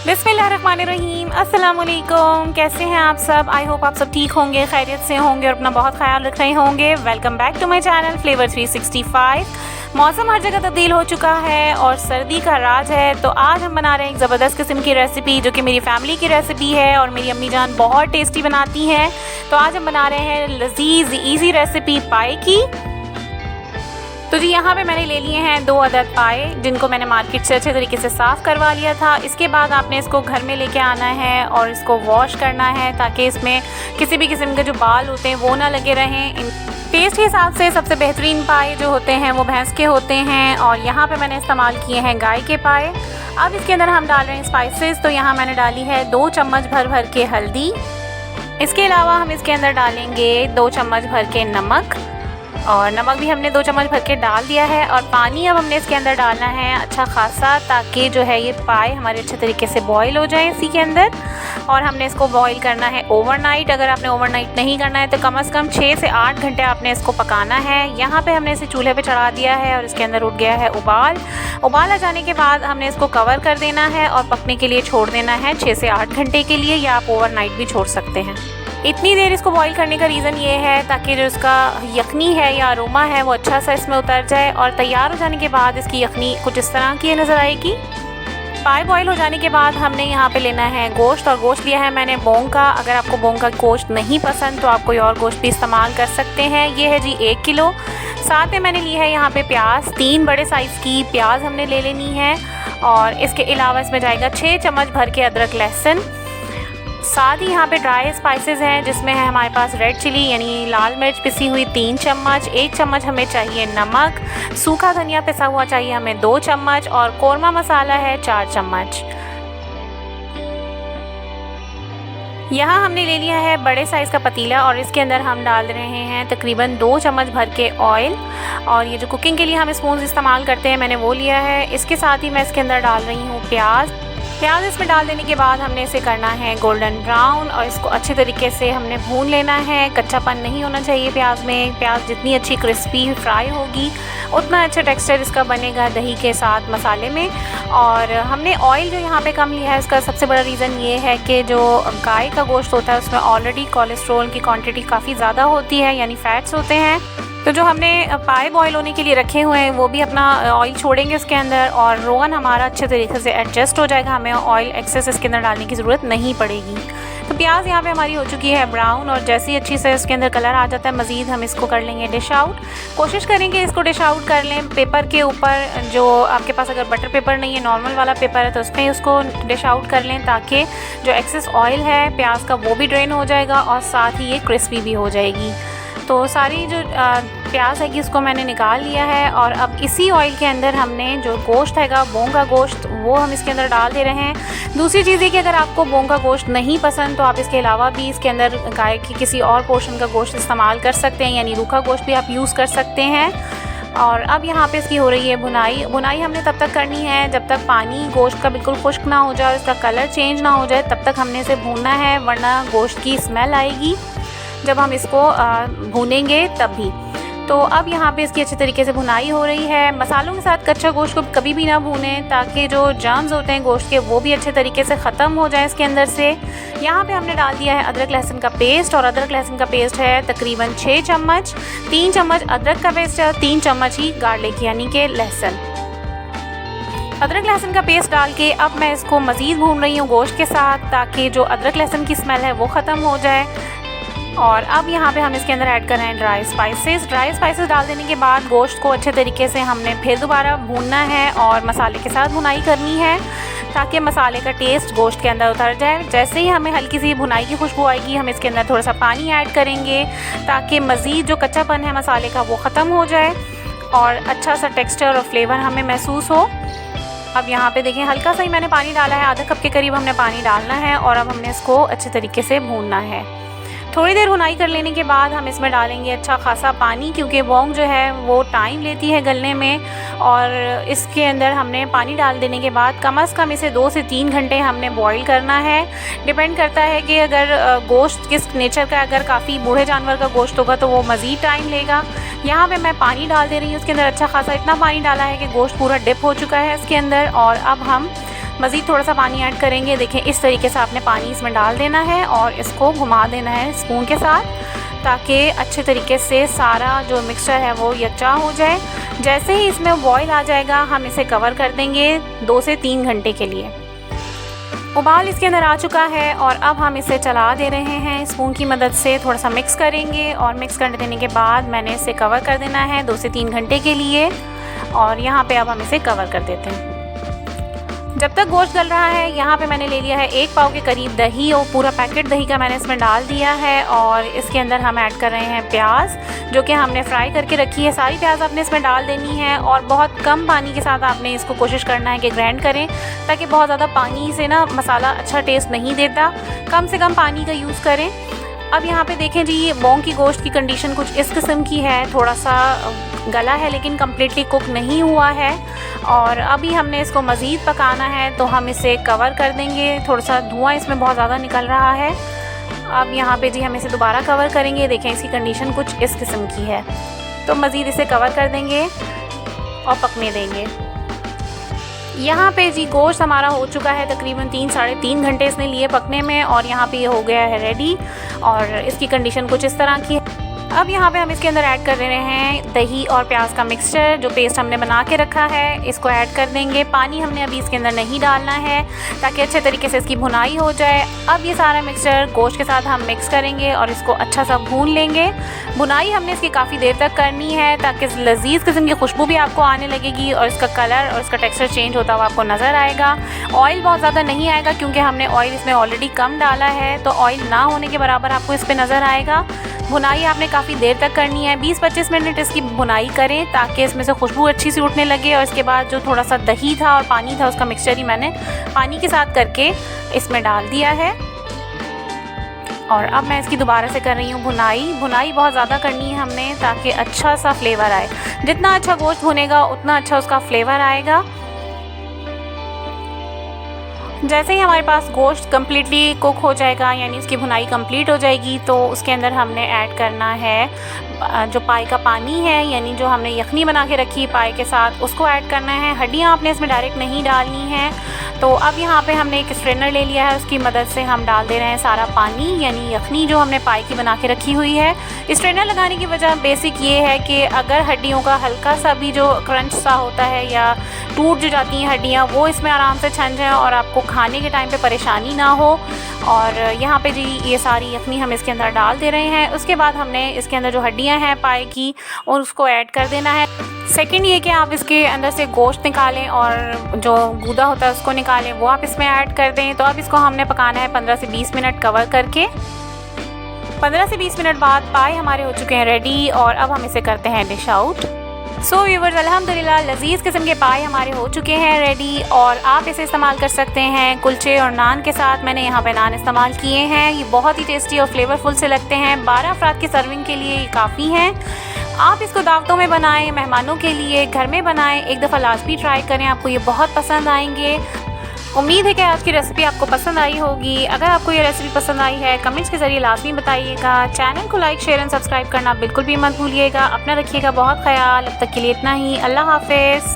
बिस्मिल्लाहिर्रहमानिर्रहीम, अस्सलाम वालेकुम। कैसे हैं आप सब? आई होप आप सब ठीक होंगे, खैरियत से होंगे और अपना बहुत ख्याल रख रहे होंगे। Welcome back to my channel flavour 365। मौसम हर जगह तब्दील हो चुका है और सर्दी का राज है, तो आज हम बना रहे हैं एक ज़बरदस्त किस्म की रेसिपी जो कि मेरी फैमिली की रेसिपी है और मेरी अम्मी जान बहुत टेस्टी बनाती हैं। तो आज हम बना रहे हैं लजीज ईजी रेसिपी पाए की। तो जी यहाँ पे मैंने ले लिए हैं 2 अदद पाए, जिनको मैंने मार्केट से अच्छे तरीके से साफ़ करवा लिया था। इसके बाद आपने इसको घर में लेके आना है और इसको वॉश करना है ताकि इसमें किसी भी किस्म के जो बाल होते हैं वो ना लगे रहें। टेस्ट के हिसाब से सबसे बेहतरीन पाए जो होते हैं वो भैंस के होते हैं और यहाँ पे मैंने इस्तेमाल किए हैं गाय के पाए। अब इसके अंदर हम डाल रहे हैं स्पाइसेस। तो यहाँ मैंने डाली है 2 चम्मच भर के हल्दी। इसके अलावा हम इसके अंदर डालेंगे 2 चम्मच भर के नमक, और नमक भी हमने 2 चम्मच भर के डाल दिया है। और पानी अब हमने इसके अंदर डालना है अच्छा खासा, ताकि जो है ये पाए हमारे अच्छे तरीके से बॉईल हो जाए इसी के अंदर। और हमने इसको बॉईल करना है ओवरनाइट। अगर आपने ओवरनाइट नहीं करना है तो कम से कम 6 से 8 घंटे आपने इसको पकाना है। यहाँ पे हमने इसे चूल्हे पे चढ़ा दिया है और इसके अंदर उठ गया है उबाल आ जाने के बाद हमने इसको कवर कर देना है और पकने के लिए छोड़ देना है 6 से 8 घंटे के लिए, या आप ओवरनाइट भी छोड़ सकते हैं। इतनी देर इसको बॉईल करने का रीज़न ये है ताकि जो इसका यखनी है या अरोमा है वो अच्छा सा इसमें उतर जाए। और तैयार हो जाने के बाद इसकी यखनी कुछ इस तरह की नज़र आएगी। पाए बॉईल हो जाने के बाद हमने यहाँ पे लेना है गोश्त, और गोश्त लिया है मैंने बोंग का। अगर आपको बोंग का गोश्त नहीं पसंद तो आप कोई और गोश्त भी इस्तेमाल कर सकते हैं। ये है जी 1 किलो। साथ में मैंने ली है यहाँ पे प्याज, 3 बड़े साइज़ की प्याज हमने ले लेनी है। और इसके अलावा इसमें जाएगा 6 चम्मच भर के अदरक लहसुन। साथ ही यहाँ पे ड्राई स्पाइसेस हैं, जिसमें है हमारे पास रेड चिली यानी लाल मिर्च पिसी हुई 3 चम्मच, 1 चम्मच हमें चाहिए नमक, सूखा धनिया पिसा हुआ चाहिए हमें 2 चम्मच, और कौरमा मसाला है 4 चम्मच। यहाँ हमने ले लिया है बड़े साइज़ का पतीला और इसके अंदर हम डाल रहे हैं तकरीबन 2 चम्मच भर के ऑयल। और ये जो कुकिंग के लिए हम स्पून इस्तेमाल करते हैं मैंने वो लिया है। इसके साथ ही मैं इसके अंदर डाल रही हूँ प्याज इसमें डाल देने के बाद हमने इसे करना है गोल्डन ब्राउन, और इसको अच्छे तरीके से हमने भून लेना है। कच्चापन नहीं होना चाहिए प्याज में। प्याज जितनी अच्छी क्रिस्पी फ्राई होगी उतना अच्छा टेक्सचर इसका बनेगा दही के साथ मसाले में। और हमने ऑयल जो यहाँ पे कम लिया है उसका सबसे बड़ा रीज़न ये है कि जो गाय का गोश्त होता है उसमें ऑलरेडी कोलेस्ट्रॉल की क्वांटिटी काफ़ी ज़्यादा होती है, यानी फैट्स होते हैं। तो जो हमने पाए बॉईल होने के लिए रखे हुए हैं वो भी अपना ऑयल छोड़ेंगे उसके अंदर, और रोगन हमारा अच्छे तरीके से एडजस्ट हो जाएगा। हमें ऑयल एक्सेस इसके अंदर डालने की ज़रूरत नहीं पड़ेगी। तो प्याज यहाँ पे हमारी हो चुकी है ब्राउन, और जैसे ही अच्छी से इसके अंदर कलर आ जाता है मज़ीद हम इसको कर लेंगे डिश आउट। कोशिश करेंगे इसको डिश आउट कर लें पेपर के ऊपर। जो आपके पास अगर बटर पेपर नहीं है, नॉर्मल वाला पेपर है, तो उसमें उसको डिश आउट कर लें ताकि जो एक्सेस ऑयल है प्याज का वो भी ड्रेन हो जाएगा और साथ ही ये क्रिस्पी भी हो जाएगी। तो सारी जो प्याज है कि उसको मैंने निकाल लिया है। और अब इसी ऑयल के अंदर हमने जो गोश्त हैगा बोंग का गोश्त वो हम इसके अंदर डाल दे रहे हैं। दूसरी चीज़ है कि अगर आपको बोंग का गोश्त नहीं पसंद तो आप इसके अलावा भी इसके अंदर गाय की किसी और पोर्शन का गोश्त इस्तेमाल कर सकते हैं, यानी रूखा गोश्त भी आप यूज़ कर सकते हैं। और अब यहाँ पे इसकी हो रही है भुनाई हमने तब तक करनी है जब तक पानी गोश्त का बिल्कुल खुश्क ना हो जाए और इसका कलर चेंज ना हो जाए, तब तक हमने इसे भूनना है, वरना गोश्त की स्मेल आएगी जब हम इसको भूनेंगे तब भी। तो अब यहाँ पे इसकी अच्छे तरीके से भुनाई हो रही है। मसालों के साथ कच्चा गोश्त को कभी भी ना भूनें ताकि जो जर्म्स होते हैं गोश्त के वो भी अच्छे तरीके से ख़त्म हो जाए इसके अंदर से। यहाँ पे हमने डाल दिया है अदरक लहसुन का पेस्ट, और अदरक लहसुन का पेस्ट है तकरीबन 6 चम्मच। 3 चम्मच अदरक का पेस्ट है और 3 चम्मच ही गार्लिक यानी कि लहसुन। अदरक लहसुन का पेस्ट डाल के अब मैं इसको मज़ीद भून रही हूँ गोश्त के साथ, ताकि जो अदरक लहसुन की स्मेल है वो ख़त्म हो जाए। और अब यहाँ पे हम इसके अंदर ऐड कर रहे हैं ड्राई स्पाइसेस डाल देने के बाद गोश्त को अच्छे तरीके से हमने फिर दोबारा भूनना है और मसाले के साथ भुनाई करनी है ताकि मसाले का टेस्ट गोश्त के अंदर उतर जाए। जैसे ही हमें हल्की सी भुनाई की खुशबू आएगी हम इसके अंदर थोड़ा सा पानी ऐड करेंगे ताकि मज़ीद जो कच्चापन है मसाले का वो ख़त्म हो जाए और अच्छा सा टेक्स्चर और फ्लेवर हमें महसूस हो। अब यहाँ पे देखें हल्का सा ही मैंने पानी डाला है, आधा कप के करीब हमने पानी डालना है, और अब हमने इसको अच्छे तरीके से भूनना है। थोड़ी देर भुनाई कर लेने के बाद हम इसमें डालेंगे अच्छा खासा पानी, क्योंकि बोंग जो है वो टाइम लेती है गलने में। और इसके अंदर हमने पानी डाल देने के बाद कम से कम इसे 2 से 3 घंटे हमने बॉईल करना है। डिपेंड करता है कि अगर गोश्त किस नेचर का, अगर काफ़ी बूढ़े जानवर का गोश्त होगा तो वो मज़ीद टाइम लेगा। यहाँ पे मैं पानी डाल दे रही हूँ उसके अंदर अच्छा खासा, इतना पानी डाला है कि गोश्त पूरा डिप हो चुका है इसके अंदर। और अब हम मज़ीद थोड़ा सा पानी ऐड करेंगे। देखें इस तरीके से आपने पानी इसमें डाल देना है और इसको घुमा देना है स्पून के साथ, ताकि अच्छे तरीके से सारा जो मिक्सचर है वो यकजा हो जाए। जैसे ही इसमें बॉईल आ जाएगा हम इसे कवर कर देंगे 2 से 3 घंटे के लिए। उबाल इसके अंदर आ चुका है और अब हम इसे चला दे रहे हैं स्पून की मदद से, थोड़ा सा मिक्स करेंगे और मिक्स कर देने के बाद मैंने इसे कवर कर देना है 2 से 3 घंटे के लिए। और यहाँ पे अब हम इसे कवर कर देते हैं। जब तक गोश्त गल रहा है यहाँ पे मैंने ले लिया है 1 पाव के करीब दही, और पूरा पैकेट दही का मैंने इसमें डाल दिया है। और इसके अंदर हम ऐड कर रहे हैं प्याज, जो कि हमने फ्राई करके रखी है। सारी प्याज आपने इसमें डाल देनी है और बहुत कम पानी के साथ आपने इसको कोशिश करना है कि ग्राइंड करें, ताकि बहुत ज़्यादा पानी से ना मसाला अच्छा टेस्ट नहीं देता। कम से कम पानी का यूज़ करें। अब यहाँ पे देखें जी, ये बोंग की गोश्त की कंडीशन कुछ इस किस्म की है, थोड़ा सा गला है लेकिन कम्प्लीटली कुक नहीं हुआ है। और अभी हमने इसको मज़ीद पकाना है, तो हम इसे कवर कर देंगे। थोड़ा सा धुआं इसमें बहुत ज़्यादा निकल रहा है। अब यहाँ पे जी हम इसे दोबारा कवर करेंगे। देखें इसकी कंडीशन कुछ इस किस्म की है, तो मज़ीद इसे कवर कर देंगे और पकने देंगे। यहाँ पे जी गोश्त हमारा हो चुका है तकरीबन 3 साढ़े 3 घंटे इसने लिए पकने में, और यहाँ पे ये हो गया है रेडी। और इसकी कंडीशन कुछ इस तरह की है। अब यहाँ पे हम इसके अंदर ऐड कर रहे हैं दही और प्याज का मिक्सचर, जो पेस्ट हमने बना के रखा है, इसको ऐड कर देंगे। पानी हमने अभी इसके अंदर नहीं डालना है, ताकि अच्छे तरीके से इसकी भुनाई हो जाए। अब ये सारा मिक्सचर गोश्त के साथ हम मिक्स करेंगे और इसको अच्छा सा भून लेंगे। भुनाई हमने इसकी काफ़ी देर तक करनी है, ताकि लजीज किस्म की खुशबू भी आपको आने लगेगी और इसका कलर और इसका टेक्सचर चेंज होता हुआ आपको नज़र आएगा। ऑयल बहुत ज़्यादा नहीं आएगा, क्योंकि हमने ऑयल इसमें ऑलरेडी कम डाला है, तो ऑयल ना होने के बराबर आपको इस पर नज़र आएगा। भुनाई आपने काफ़ी देर तक करनी है, 20-25 मिनट इसकी भुनाई करें, ताकि इसमें से खुशबू अच्छी सी उठने लगे। और इसके बाद जो थोड़ा सा दही था और पानी था, उसका मिक्सचर ही मैंने पानी के साथ करके इसमें डाल दिया है। और अब मैं इसकी दोबारा से कर रही हूँ भुनाई। भुनाई बहुत ज़्यादा करनी है हमने, ताकि अच्छा सा फ्लेवर आए। जितना अच्छा गोश्त भुनेगा उतना अच्छा उसका फ्लेवर आएगा। जैसे ही हमारे पास गोश्त कम्प्लीटली कुक हो जाएगा, यानी उसकी भुनाई कंप्लीट हो जाएगी, तो उसके अंदर हमने ऐड करना है जो पाई का पानी है, यानी जो हमने यखनी बना के रखी पाई के साथ, उसको ऐड करना है। हड्डियाँ आपने इसमें डायरेक्ट नहीं डालनी है। तो अब यहाँ पे हमने एक स्ट्रेनर ले लिया है, उसकी मदद से हम डाल दे रहे हैं सारा पानी, यानी यखनी जो हमने पाई की बना के रखी हुई है। स्ट्रेनर लगाने की वजह बेसिक ये है कि अगर हड्डियों का हल्का सा भी जो क्रंच सा होता है या टूट जो जाती हैं हड्डियाँ, वो इसमें आराम से छन जाए और आपको खाने के टाइम पे परेशानी ना हो। और यहाँ पे जी ये सारी यखनी हम इसके अंदर डाल दे रहे हैं। उसके बाद हमने इसके अंदर जो हड्डियाँ हैं पाई की, और उसको ऐड कर देना है। सेकंड ये कि आप इसके अंदर से गोश्त निकालें और जो गूदा होता है उसको निकालें, वो आप इसमें ऐड कर दें। तो अब इसको हमने पकाना है 15 से 20 मिनट कवर करके। 15 से 20 मिनट बाद पाए हमारे हो चुके हैं रेडी, और अब हम इसे करते हैं डिश आउट। सो व्यूवर्स, अल्हम्दुलिल्लाह लजीज़ किस्म के पाए हमारे हो चुके हैं रेडी, और आप इसे इस्तेमाल कर सकते हैं कुलचे और नान के साथ। मैंने यहाँ पे नान इस्तेमाल किए हैं। ये बहुत ही टेस्टी और फ्लेवरफुल से लगते हैं। 12 अफराद की सर्विंग के लिए ये काफ़ी हैं। आप इसको दावतों में बनाएं, मेहमानों के लिए घर में बनाएं। एक दफ़ा लाजमी ट्राई करें, आपको ये बहुत पसंद आएंगे। उम्मीद है कि आज की रेसिपी आपको पसंद आई होगी। अगर आपको ये रेसिपी पसंद आई है, कमेंट्स के ज़रिए लाजमी बताइएगा। चैनल को लाइक, शेयर एंड सब्सक्राइब करना बिल्कुल भी मत भूलिएगा। अपना रखिएगा बहुत ख्याल। अब तक के लिए इतना ही। अल्लाह हाफ़िज़।